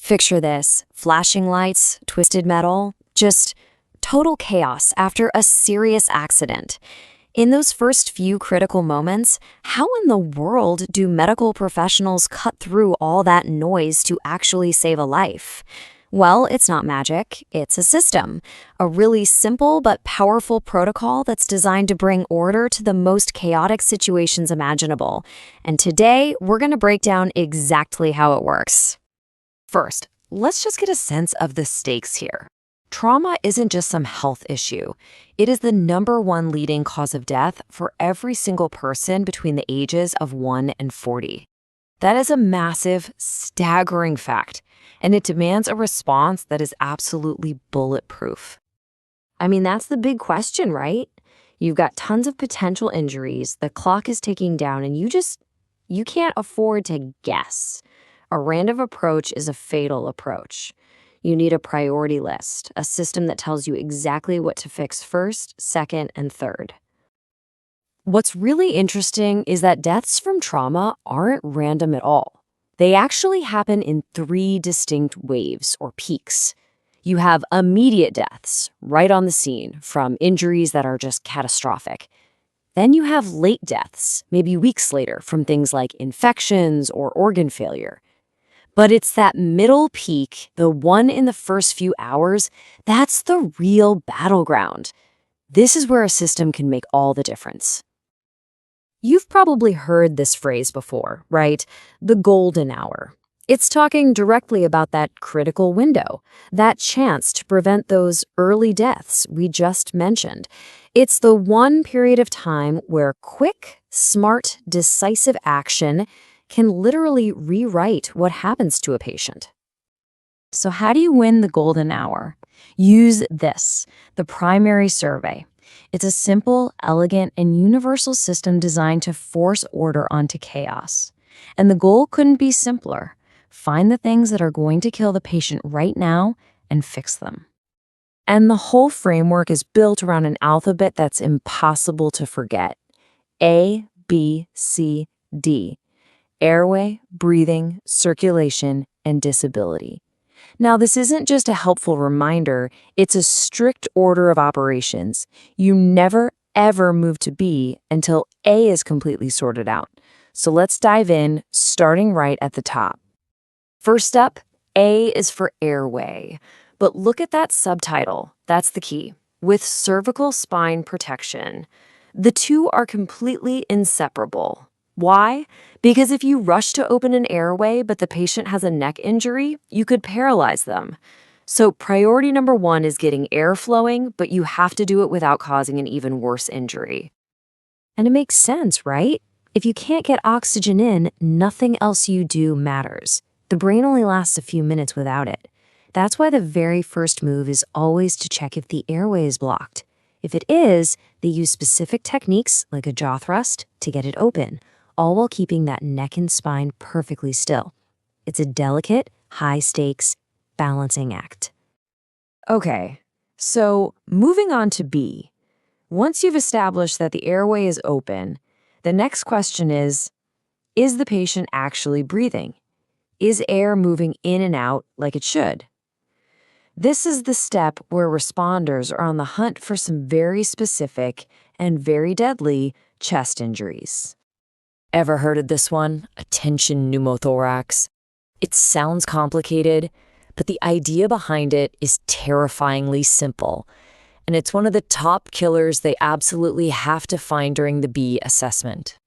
Picture this: flashing lights, twisted metal, just total chaos after a serious accident. In those first few critical moments, how in the world do medical professionals cut through all that noise to actually save a life? Well, it's not magic, it's a system. A really simple but powerful protocol that's designed to bring order to the most chaotic situations imaginable. And today, we're going to break down exactly how it works. First, let's just get a sense of the stakes here. Trauma isn't just some health issue. It is the #1 leading cause of death for every single person between the ages of 1 and 40. That is a massive, staggering fact, and it demands a response that is absolutely bulletproof. I mean, that's the big question, right? You've got tons of potential injuries, the clock is ticking down, and you can't afford to guess. A random approach is a fatal approach. You need a priority list, a system that tells you exactly what to fix first, second, and third. What's really interesting is that deaths from trauma aren't random at all. They actually happen in 3 distinct waves or peaks. You have immediate deaths, right on the scene, from injuries that are just catastrophic. Then you have late deaths, maybe weeks later, from things like infections or organ failure. But it's that middle peak, the one in the first few hours, that's the real battleground. This is where a system can make all the difference. You've probably heard this phrase before, right? The golden hour. It's talking directly about that critical window, that chance to prevent those early deaths we just mentioned. It's the one period of time where quick, smart, decisive action can literally rewrite what happens to a patient. So how do you win the golden hour? Use this, the primary survey. It's a simple, elegant, and universal system designed to force order onto chaos. And the goal couldn't be simpler. Find the things that are going to kill the patient right now and fix them. And the whole framework is built around an alphabet that's impossible to forget. A, B, C, D. Airway, breathing, circulation, and disability. Now, this isn't just a helpful reminder, it's a strict order of operations. You never, ever move to B until A is completely sorted out. So let's dive in, starting right at the top. First up, A is for airway. But look at that subtitle, that's the key. With cervical spine protection. The two are completely inseparable. Why? Because if you rush to open an airway but the patient has a neck injury, you could paralyze them. So priority #1 is getting air flowing, but you have to do it without causing an even worse injury. And it makes sense, right? If you can't get oxygen in, nothing else you do matters. The brain only lasts a few minutes without it. That's why the very first move is always to check if the airway is blocked. If it is, they use specific techniques like a jaw thrust to get it open, all while keeping that neck and spine perfectly still. It's a delicate, high-stakes, balancing act. Okay, so moving on to B. Once you've established that the airway is open, the next question is the patient actually breathing? Is air moving in and out like it should? This is the step where responders are on the hunt for some very specific and very deadly chest injuries. Ever heard of this one? A tension pneumothorax? It sounds complicated, but the idea behind it is terrifyingly simple. And it's one of the top killers they absolutely have to find during the B assessment.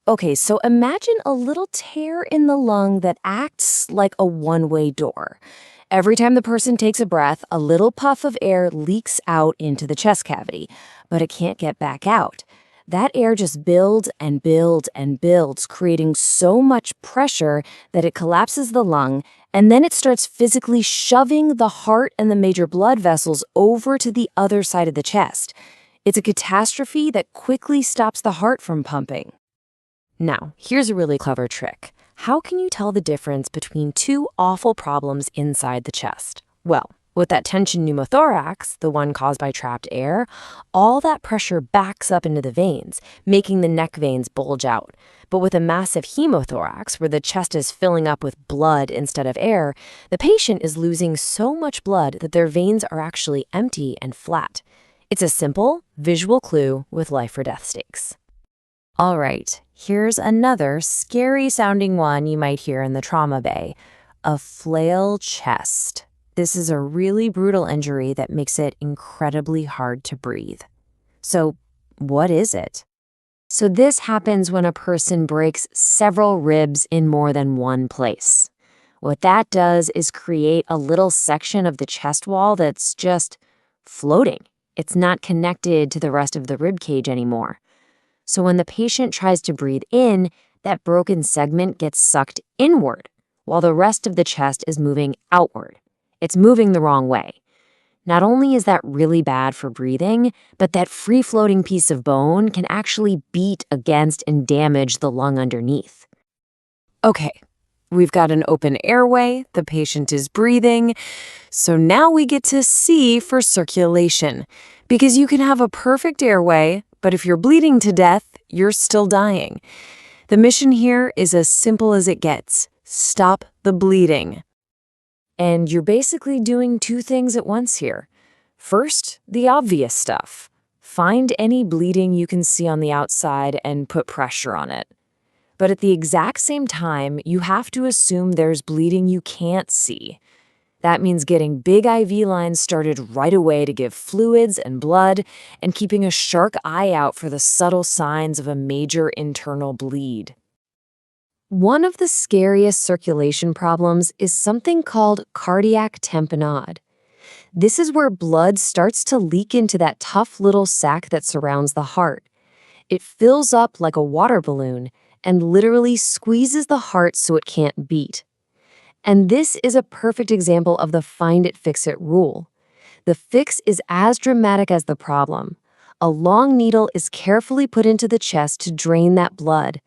Okay, so imagine a little tear in the lung that acts like a one-way door. Every time the person takes a breath, a little puff of air leaks out into the chest cavity, but it can't get back out. That air just builds and builds and builds, creating so much pressure that it collapses the lung, and then it starts physically shoving the heart and the major blood vessels over to the other side of the chest. It's a catastrophe that quickly stops the heart from pumping. Now, here's a really clever trick. How can you tell the difference between two awful problems inside the chest? Well, With that tension pneumothorax, the one caused by trapped air, all that pressure backs up into the veins, making the neck veins bulge out. But with a massive hemothorax, where the chest is filling up with blood instead of air, the patient is losing so much blood that their veins are actually empty and flat. It's a simple, visual clue with life or death stakes. All right, here's another scary-sounding one you might hear in the trauma bay: a flail chest. This is a really brutal injury that makes it incredibly hard to breathe. So, what is it? So this happens when a person breaks several ribs in more than one place. What that does is create a little section of the chest wall that's just floating. It's not connected to the rest of the rib cage anymore. So when the patient tries to breathe in, that broken segment gets sucked inward, while the rest of the chest is moving outward. It's moving the wrong way. Not only is that really bad for breathing, but that free-floating piece of bone can actually beat against and damage the lung underneath. Okay, we've got an open airway, the patient is breathing, so now we get to C for circulation, because you can have a perfect airway, but if you're bleeding to death, you're still dying. The mission here is as simple as it gets: stop the bleeding. And you're basically doing two things at once here. First, the obvious stuff. Find any bleeding you can see on the outside and put pressure on it. But at the exact same time, you have to assume there's bleeding you can't see. That means getting big IV lines started right away to give fluids and blood, and keeping a sharp eye out for the subtle signs of a major internal bleed. One of the scariest circulation problems is something called cardiac tamponade. This is where blood starts to leak into that tough little sac that surrounds the heart. It fills up like a water balloon and literally squeezes the heart so it can't beat. And this is a perfect example of the find it, fix it rule. The fix is as dramatic as the problem. A long needle is carefully put into the chest to drain that blood,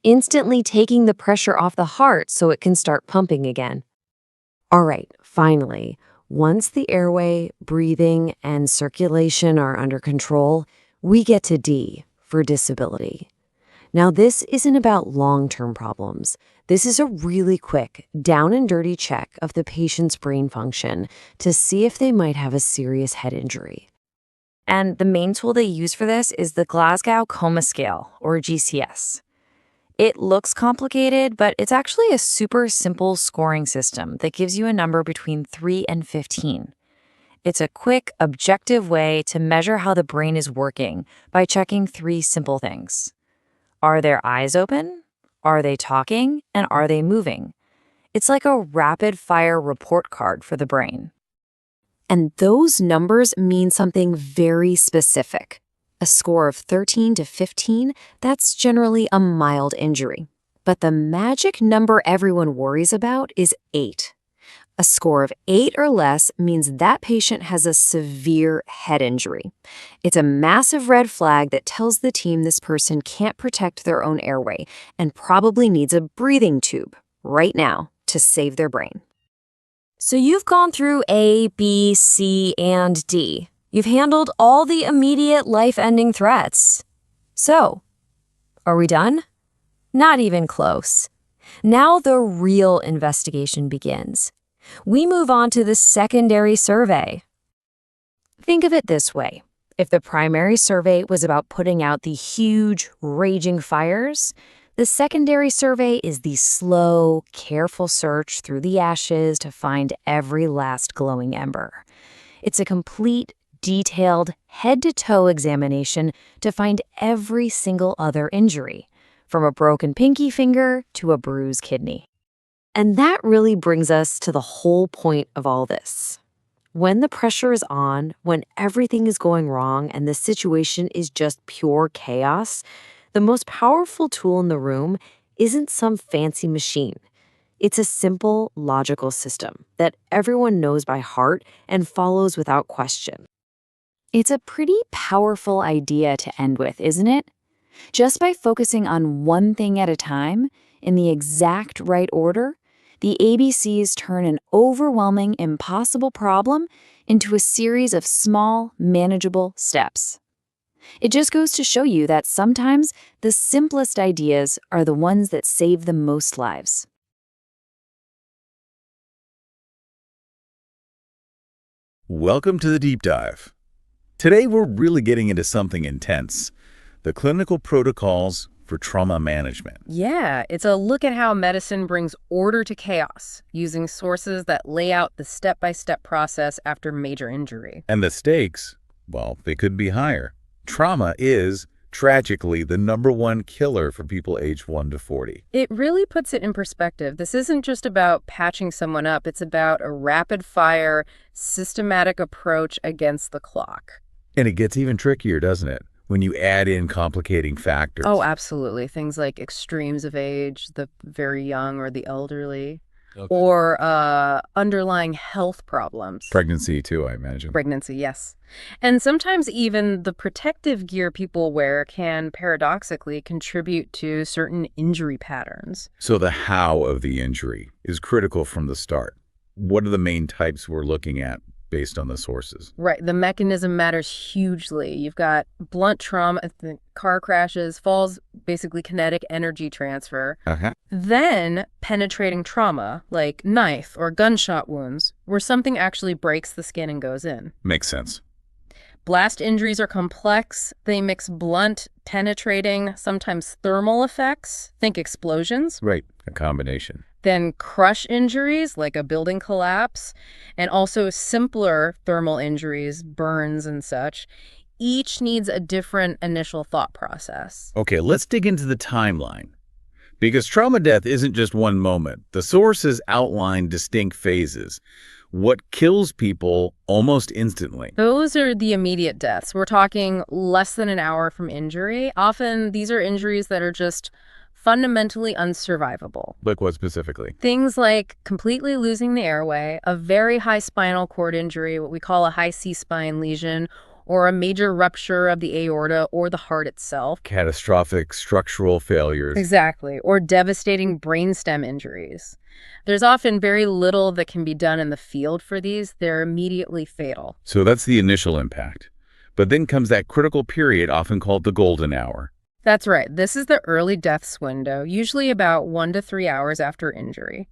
instantly taking the pressure off the heart so it can start pumping again. All right, finally, once the airway, breathing, and circulation are under control, we get to D for disability. Now, this isn't about long-term problems. This is a really quick, down and dirty check of the patient's brain function to see if they might have a serious head injury. And the main tool they use for this is the Glasgow Coma Scale, or GCS. It looks complicated, but it's actually a super simple scoring system that gives you a number between 3 and 15. It's a quick, objective way to measure how the brain is working by checking 3 simple things. Are their eyes open? Are they talking? And are they moving? It's like a rapid-fire report card for the brain. And those numbers mean something very specific. A score of 13 to 15, that's generally a mild injury. But the magic number everyone worries about is 8. A score of 8 or less means that patient has a severe head injury. It's a massive red flag that tells the team this person can't protect their own airway and probably needs a breathing tube right now to save their brain. So you've gone through A, B, C, and D. You've handled all the immediate life-ending threats. So, are we done? Not even close. Now the real investigation begins. We move on to the secondary survey. Think of it this way. If the primary survey was about putting out the huge, raging fires, the secondary survey is the slow, careful search through the ashes to find every last glowing ember. It's a complete, detailed, head-to-toe examination to find every single other injury, from a broken pinky finger to a bruised kidney. And that really brings us to the whole point of all this. When the pressure is on, when everything is going wrong and the situation is just pure chaos, the most powerful tool in the room isn't some fancy machine. It's a simple, logical system that everyone knows by heart and follows without question. It's a pretty powerful idea to end with, isn't it? Just by focusing on one thing at a time, in the exact right order, The ABCs turn an overwhelming, impossible problem into a series of small, manageable steps. It just goes to show you that sometimes the simplest ideas are the ones that save the most lives. Welcome to the Deep Dive. Today we're really getting into something intense, the clinical protocols for trauma management. Yeah, it's a look at how medicine brings order to chaos, using sources that lay out the step-by-step process after major injury. And the stakes, well, they could be higher. Trauma is, tragically, the #1 killer for people aged 1 to 40. It really puts it in perspective. This isn't just about patching someone up. It's about a rapid-fire, systematic approach against the clock. And it gets even trickier, doesn't it, when you add in complicating factors? Oh, absolutely. Things like extremes of age, the very young or the elderly, or underlying health problems. Pregnancy, too, I imagine. Pregnancy, yes. And sometimes even the protective gear people wear can paradoxically contribute to certain injury patterns. So the how of the injury is critical from the start. What are the main types we're looking at based on the sources? Right. The mechanism matters hugely. You've got blunt trauma, car crashes, falls, basically kinetic energy transfer. Then penetrating trauma, like knife or gunshot wounds, where something actually breaks the skin and goes in. Makes sense. Blast injuries are complex. They mix blunt, penetrating, sometimes thermal effects. Think explosions. Right, a combination. Then crush injuries, like a building collapse, and also simpler thermal injuries, burns and such. Each needs a different initial thought process. Okay, let's dig into the timeline. Because trauma death isn't just one moment. The sources outline distinct phases. What kills people almost instantly? Those are the immediate deaths. We're talking less than an hour from injury. Often these are injuries that are just fundamentally unsurvivable. Like what specifically? Things like completely losing the airway, a very high spinal cord injury, what we call a high C-spine lesion, or a major rupture of the aorta or the heart itself. Catastrophic structural failures. Exactly, or devastating brainstem injuries. There's often very little that can be done in the field for these. They're immediately fatal. So that's the initial impact. But then comes that critical period, often called the golden hour. That's right. This is the early deaths window, usually about 1 to 3 hours after injury.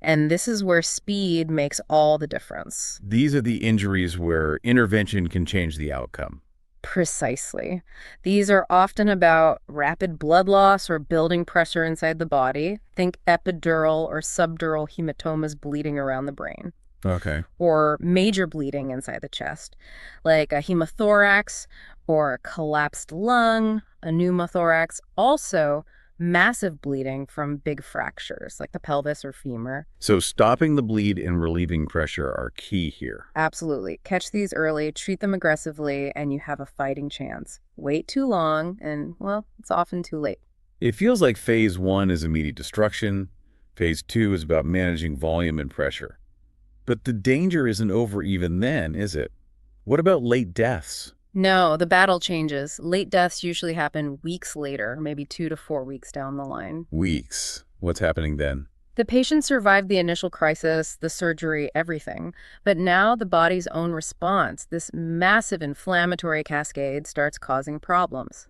And this is where speed makes all the difference. These are the injuries where intervention can change the outcome. Precisely. These are often about rapid blood loss or building pressure inside the body. Think epidural or subdural hematomas bleeding around the brain. Okay. Or major bleeding inside the chest, like a hemothorax or a collapsed lung, a pneumothorax. Also, massive bleeding from big fractures, like the pelvis or femur. So stopping the bleed and relieving pressure are key here. Absolutely. Catch these early, treat them aggressively, and you have a fighting chance. Wait too long, and, well, it's often too late. It feels like phase 1 is immediate destruction. Phase 2 is about managing volume and pressure. But the danger isn't over even then, is it? What about late deaths? No, the battle changes. Late deaths usually happen weeks later, maybe 2 to 4 weeks down the line. Weeks. What's happening then? The patient survived the initial crisis, the surgery, everything. But now the body's own response, this massive inflammatory cascade, starts causing problems.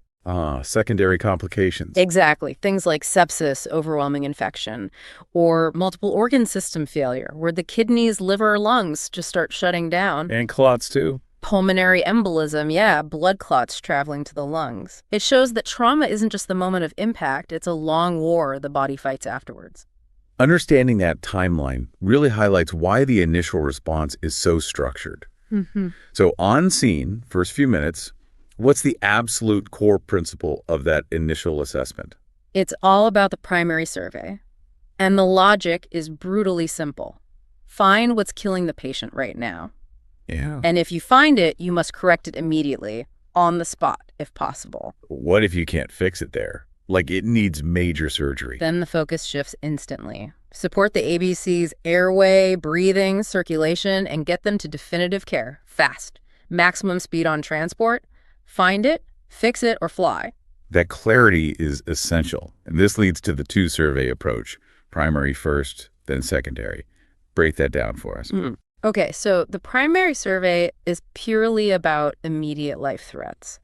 Secondary complications. Exactly. Things like sepsis, overwhelming infection, or multiple organ system failure, where the kidneys, liver, or lungs just start shutting down. And clots too. Pulmonary embolism, yeah, blood clots traveling to the lungs. It shows that trauma isn't just the moment of impact, it's a long war the body fights afterwards. Understanding that timeline really highlights why the initial response is so structured. So on scene, first few minutes, what's the absolute core principle of that initial assessment? It's all about the primary survey. And the logic is brutally simple. Find what's killing the patient right now. Yeah. And if you find it, you must correct it immediately, on the spot, if possible. What if you can't fix it there? Like it needs major surgery. Then the focus shifts instantly. Support the ABC's airway, breathing, circulation, and get them to definitive care, fast. Maximum speed on transport. Find it, fix it, or fly. That clarity is essential. And this leads to the 2-survey approach. Primary first, then secondary. Break that down for us. Okay, so the primary survey is purely about immediate life threats,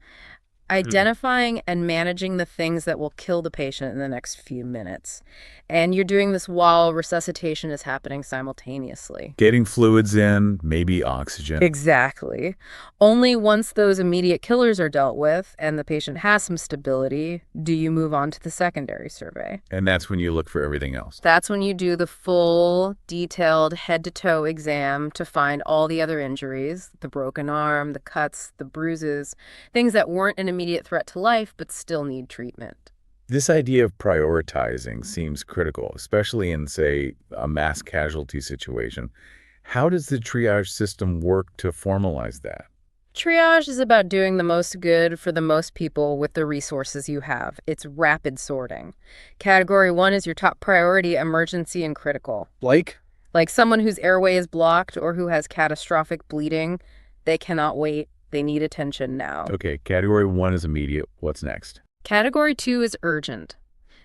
identifying and managing the things that will kill the patient in the next few minutes. And you're doing this while resuscitation is happening simultaneously. Getting fluids in, maybe oxygen. Exactly. Only once those immediate killers are dealt with and the patient has some stability do you move on to the secondary survey. And that's when you look for everything else. That's when you do the full, detailed head-to-toe exam to find all the other injuries, the broken arm, the cuts, the bruises, things that weren't an immediate threat to life but still need treatment. This idea of prioritizing seems critical, especially in, say, a mass casualty situation. How does the triage system work to formalize that? Triage is about doing the most good for the most people with the resources you have. It's rapid sorting. Category 1 is your top priority, emergency and critical. Like Someone whose airway is blocked or who has catastrophic bleeding. They cannot wait. They need attention now. Okay, category 1 is immediate. What's next? Category 2 is urgent.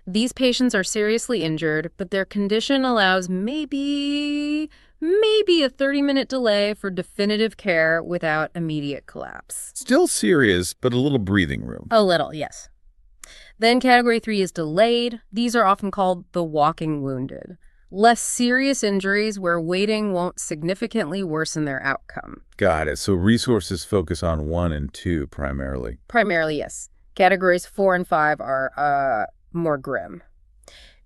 These patients are seriously injured, but their condition allows maybe a 30-minute delay for definitive care without immediate collapse. Still serious, but a little breathing room. A little, yes. Then category 3 is delayed. These are often called the walking wounded. Less serious injuries where waiting won't significantly worsen their outcome. Got it. So resources focus on 1 and 2 primarily. Primarily, yes. Categories 4 and 5 are more grim.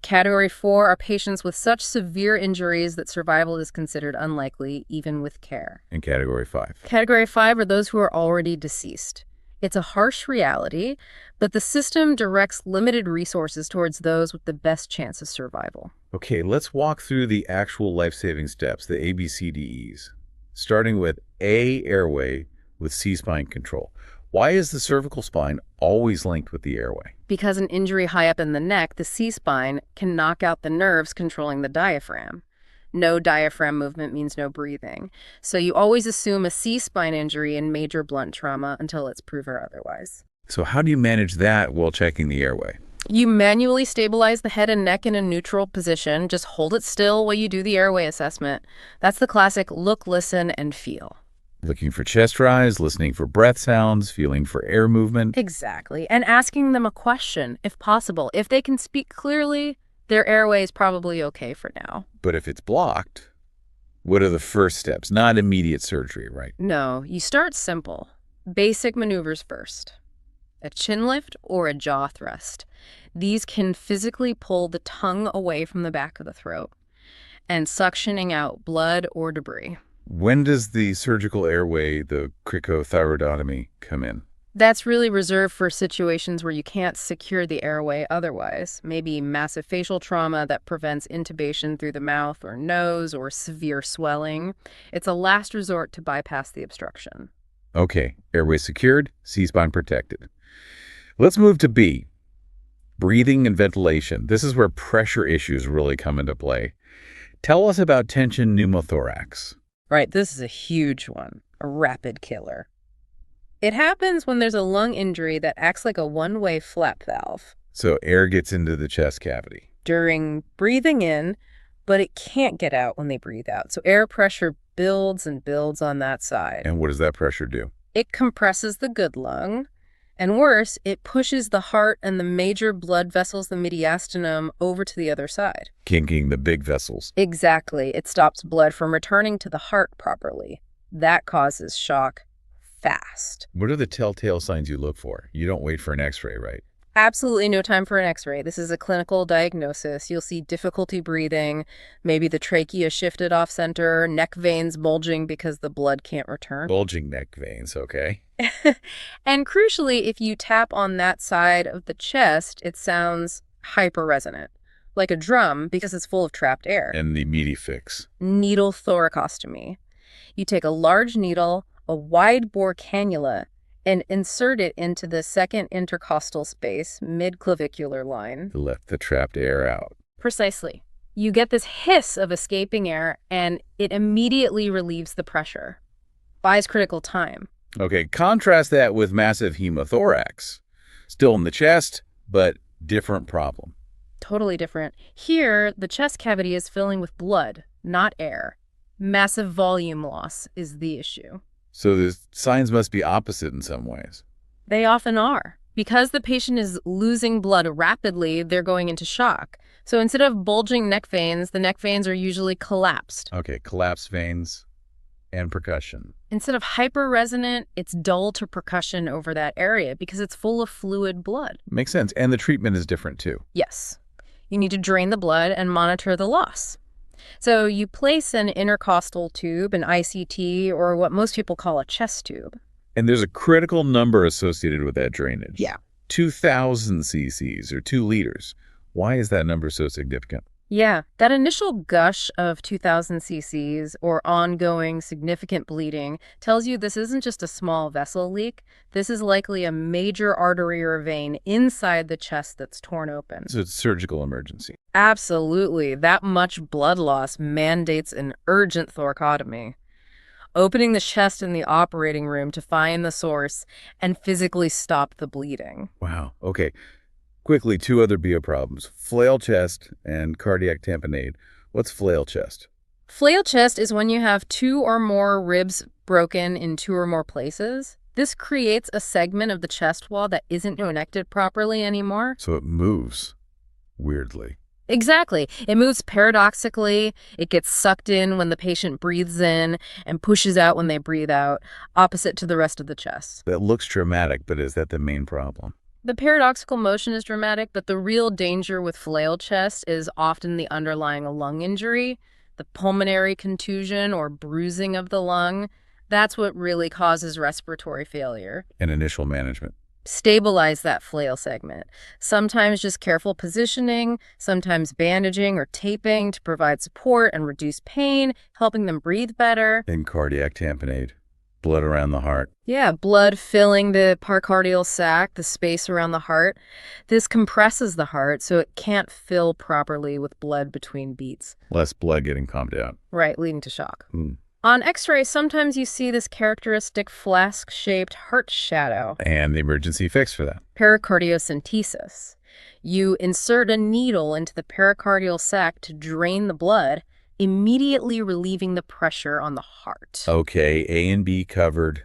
Category 4 are patients with such severe injuries that survival is considered unlikely, even with care. And category 5? Category 5 are those who are already deceased. It's a harsh reality, but the system directs limited resources towards those with the best chance of survival. Okay, let's walk through the actual life-saving steps, the ABCDEs, starting with A, airway, with C-spine control. Why is the cervical spine always linked with the airway? Because an injury high up in the neck, the C-spine, can knock out the nerves controlling the diaphragm. No diaphragm movement means no breathing. So you always assume a C-spine injury in major blunt trauma until it's proven otherwise. So how do you manage that while checking the airway? You manually stabilize the head and neck in a neutral position. Just hold it still while you do the airway assessment. That's the classic look, listen, and feel. Looking for chest rise, listening for breath sounds, feeling for air movement. Exactly. And asking them a question, if possible. If they can speak clearly, their airway is probably okay for now. But if it's blocked, what are the first steps? Not immediate surgery, right? No, you start simple. Basic maneuvers first. A chin lift or a jaw thrust. These can physically pull the tongue away from the back of the throat and suctioning out blood or debris. When does the surgical airway, the cricothyroidotomy, come in? That's really reserved for situations where you can't secure the airway otherwise. Maybe massive facial trauma that prevents intubation through the mouth or nose or severe swelling. It's a last resort to bypass the obstruction. Okay, airway secured, C-spine protected. Let's move to B, breathing and ventilation. This is where pressure issues really come into play. Tell us about tension pneumothorax. Right, this is a huge one, a rapid killer. It happens when there's a lung injury that acts like a one-way flap valve. So air gets into the chest cavity. During breathing in, but it can't get out when they breathe out. So air pressure builds and builds on that side. And what does that pressure do? It compresses the good lung. And worse, it pushes the heart and the major blood vessels, the mediastinum, over to the other side. Kinking the big vessels. Exactly. It stops blood from returning to the heart properly. That causes shock fast. What are the telltale signs you look for? You don't wait for an x-ray, right? Absolutely no time for an x-ray. This is a clinical diagnosis. You'll see difficulty breathing, maybe the trachea shifted off center, neck veins bulging because the blood can't return. Bulging neck veins, okay. And crucially, if you tap on that side of the chest, it sounds hyperresonant, like a drum because it's full of trapped air. And the immediate fix. Needle thoracostomy. You take a large needle, a wide bore cannula, and insert it into the second intercostal space, mid-clavicular line. To let the trapped air out. Precisely. You get this hiss of escaping air, and it immediately relieves the pressure. Buys critical time. Okay, contrast that with massive hemothorax. Still in the chest, but different problem. Totally different. Here, the chest cavity is filling with blood, not air. Massive volume loss is the issue. So the signs must be opposite in some ways. They often are. Because the patient is losing blood rapidly, they're going into shock. So instead of bulging neck veins, the neck veins are usually collapsed. Okay, collapsed veins and percussion. Instead of hyperresonant, it's dull to percussion over that area because it's full of fluid blood. Makes sense. And the treatment is different too. Yes. You need to drain the blood and monitor the loss. So you place an intercostal tube, an ICT, or what most people call a chest tube. And there's a critical number associated with that drainage. Yeah. 2,000 cc's or 2 liters. Why is that number so significant? Yeah, that initial gush of 2,000 cc's or ongoing significant bleeding tells you this isn't just a small vessel leak. This is likely a major artery or vein inside the chest that's torn open. So it's a surgical emergency. Absolutely. That much blood loss mandates an urgent thoracotomy. Opening the chest in the operating room to find the source and physically stop the bleeding. Wow. Okay. Quickly, 2 other BO problems, flail chest and cardiac tamponade. What's flail chest? Flail chest is when you have 2 or more ribs broken in 2 or more places. This creates a segment of the chest wall that isn't connected properly anymore. So it moves weirdly. Exactly. It moves paradoxically. It gets sucked in when the patient breathes in and pushes out when they breathe out, opposite to the rest of the chest. That looks dramatic, but is that the main problem? The paradoxical motion is dramatic, but the real danger with flail chest is often the underlying lung injury, the pulmonary contusion or bruising of the lung. That's what really causes respiratory failure. And initial management. Stabilize that flail segment. Sometimes just careful positioning, sometimes bandaging or taping to provide support and reduce pain, helping them breathe better. And cardiac tamponade. Blood around the heart. Yeah, blood filling the paracardial sac, the space around the heart. This compresses the heart so it can't fill properly with blood between beats. Less blood getting pumped out. Right, leading to shock. Mm. On x-ray, sometimes you see this characteristic flask-shaped heart shadow. And the emergency fix for that. Pericardiocentesis. You insert a needle into the pericardial sac to drain the blood, immediately relieving the pressure on the heart. Okay, A and B covered.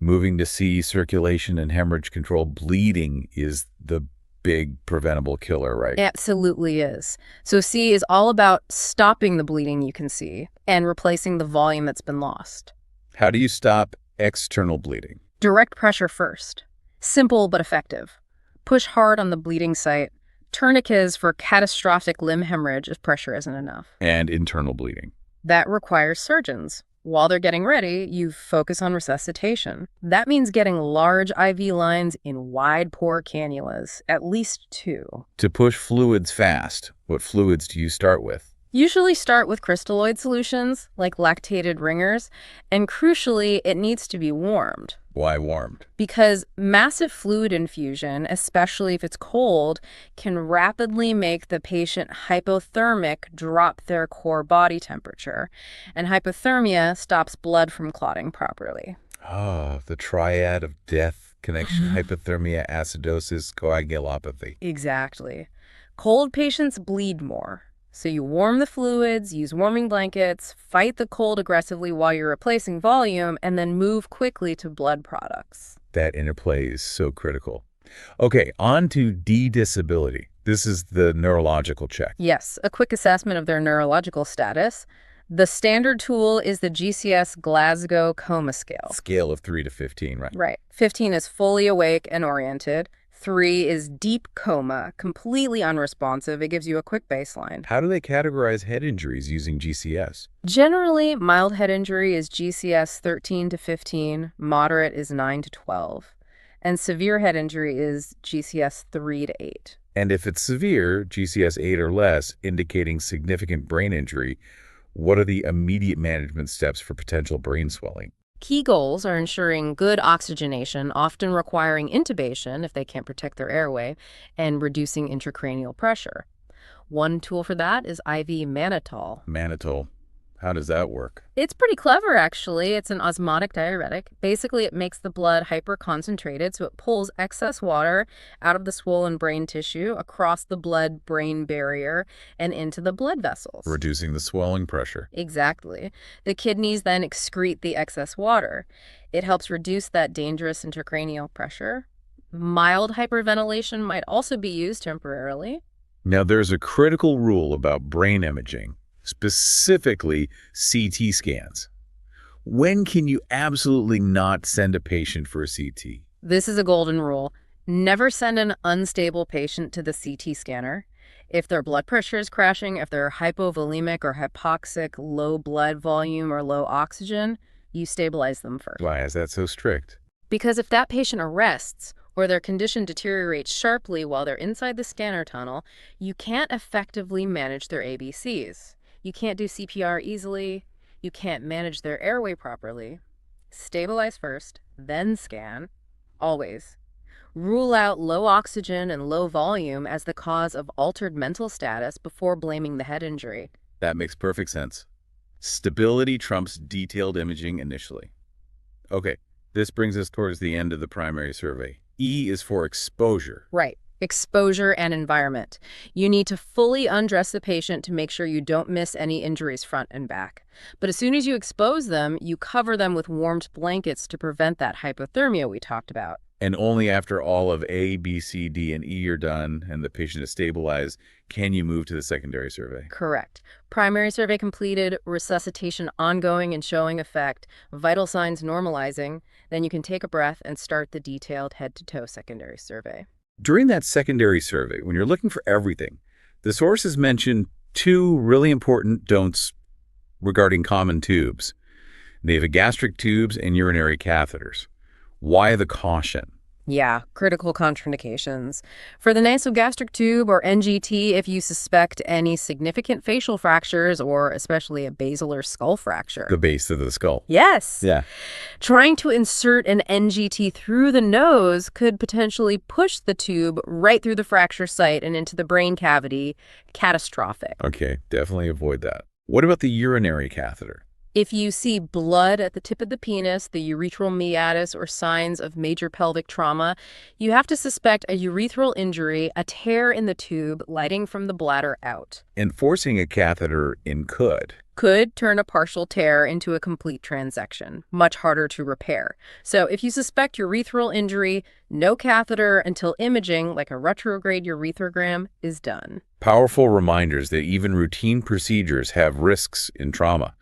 Moving to C, circulation and hemorrhage control. Bleeding is the big preventable killer, right? Absolutely is. So C is all about stopping the bleeding you can see and replacing the volume that's been lost. How do you stop external bleeding? Direct pressure first. Simple but effective. Push hard on the bleeding site. Tourniquets for catastrophic limb hemorrhage if pressure isn't enough. And internal bleeding. That requires surgeons. While they're getting ready, you focus on resuscitation. That means getting large IV lines in wide pore cannulas, at least 2. To push fluids fast, what fluids do you start with? Usually start with crystalloid solutions, like lactated ringers, and crucially, it needs to be warmed. Why warmed? Because massive fluid infusion, especially if it's cold, can rapidly make the patient hypothermic, drop their core body temperature. And hypothermia stops blood from clotting properly. Oh, the triad of death, connection, hypothermia, acidosis, coagulopathy. Exactly. Cold patients bleed more. So you warm the fluids, use warming blankets, fight the cold aggressively while you're replacing volume, and then move quickly to blood products. That interplay is so critical. Okay, on to D-disability. This is the neurological check. Yes, a quick assessment of their neurological status. The standard tool is the GCS Glasgow Coma Scale. Scale of 3 to 15, right? Right. 15 is fully awake and oriented. 3 is deep coma, completely unresponsive. It gives you a quick baseline. How do they categorize head injuries using GCS? Generally, mild head injury is GCS 13 to 15, moderate is 9 to 12, and severe head injury is GCS 3 to 8. And if it's severe, GCS 8 or less, indicating significant brain injury, what are the immediate management steps for potential brain swelling? Key goals are ensuring good oxygenation, often requiring intubation if they can't protect their airway, and reducing intracranial pressure. One tool for that is IV mannitol. Mannitol. How does that work? It's pretty clever, actually. It's an osmotic diuretic. Basically, it makes the blood hyperconcentrated, so it pulls excess water out of the swollen brain tissue across the blood-brain barrier and into the blood vessels. Reducing the swelling pressure. Exactly. The kidneys then excrete the excess water. It helps reduce that dangerous intracranial pressure. Mild hyperventilation might also be used temporarily. Now, there's a critical rule about brain imaging, specifically CT scans. When can you absolutely not send a patient for a CT? This is a golden rule. Never send an unstable patient to the CT scanner. If their blood pressure is crashing, if they're hypovolemic or hypoxic, low blood volume or low oxygen, you stabilize them first. Why is that so strict? Because if that patient arrests or their condition deteriorates sharply while they're inside the scanner tunnel, you can't effectively manage their ABCs. You can't do CPR easily. You can't manage their airway properly. Stabilize first, then scan. Always. Rule out low oxygen and low volume as the cause of altered mental status before blaming the head injury. That makes perfect sense. Stability trumps detailed imaging initially. Okay, this brings us towards the end of the primary survey. E is for exposure. Right. Exposure and environment. You need to fully undress the patient to make sure you don't miss any injuries front and back. But as soon as you expose them, you cover them with warmed blankets to prevent that hypothermia we talked about. And only after all of A, B, C, D, and E are done and the patient is stabilized can you move to the secondary survey. Correct. Primary survey completed, resuscitation ongoing and showing effect, vital signs normalizing. Then you can take a breath and start the detailed head-to-toe secondary survey. During that secondary survey, when you're looking for everything, the sources mention two really important don'ts regarding common tubes: nasogastric tubes and urinary catheters. Why the caution? Yeah, critical contraindications. For the nasogastric tube, or NGT, if you suspect any significant facial fractures or especially a basilar skull fracture. The base of the skull. Yes. Yeah. Trying to insert an NGT through the nose could potentially push the tube right through the fracture site and into the brain cavity. Catastrophic. Okay, definitely avoid that. What about the urinary catheter? If you see blood at the tip of the penis, the urethral meatus, or signs of major pelvic trauma, you have to suspect a urethral injury, a tear in the tube lighting from the bladder out. And forcing a catheter in could Turn a partial tear into a complete transection, much harder to repair. So if you suspect urethral injury, no catheter until imaging, like a retrograde urethrogram, is done. Powerful reminders that even routine procedures have risks in trauma.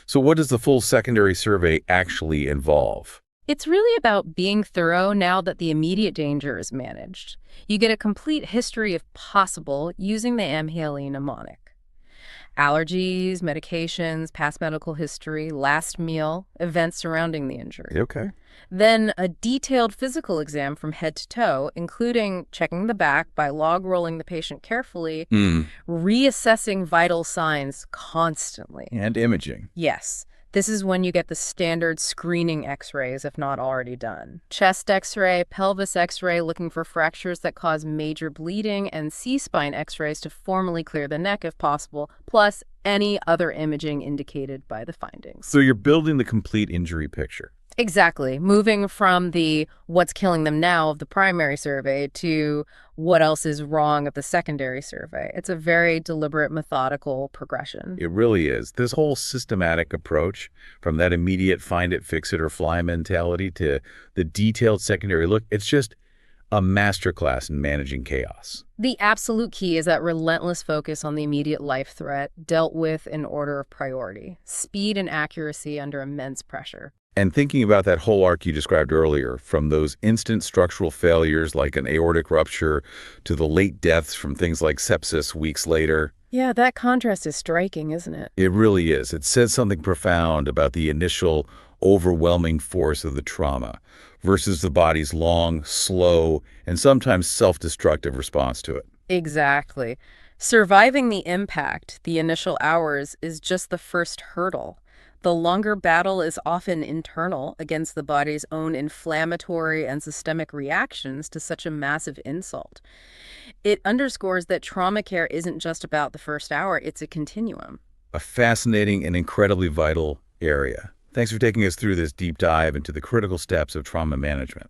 So what does the full secondary survey actually involve? It's really about being thorough now that the immediate danger is managed. You get a complete history if possible using the Amhaley mnemonic. Allergies, medications, past medical history, last meal, events surrounding the injury. Okay. Then a detailed physical exam from head to toe, including checking the back by log rolling the patient carefully, reassessing vital signs constantly. And imaging. Yes. This is when you get the standard screening x-rays, if not already done. Chest x-ray, pelvis x-ray, looking for fractures that cause major bleeding, and C-spine x-rays to formally clear the neck if possible, plus any other imaging indicated by the findings. So you're building the complete injury picture. Exactly. Moving from the what's killing them now of the primary survey to what else is wrong of the secondary survey. It's a very deliberate, methodical progression. It really is. This whole systematic approach, from that immediate find it, fix it, or fly mentality to the detailed secondary look, it's just a masterclass in managing chaos. The absolute key is that relentless focus on the immediate life threat, dealt with in order of priority, speed and accuracy under immense pressure. And thinking about that whole arc you described earlier, from those instant structural failures like an aortic rupture to the late deaths from things like sepsis weeks later. Yeah, that contrast is striking, isn't it? It really is. It says something profound about the initial overwhelming force of the trauma versus the body's long, slow, and sometimes self-destructive response to it. Exactly. Surviving the impact, the initial hours, is just the first hurdle. The longer battle is often internal against the body's own inflammatory and systemic reactions to such a massive insult. It underscores that trauma care isn't just about the first hour, it's a continuum. A fascinating and incredibly vital area. Thanks for taking us through this deep dive into the critical steps of trauma management.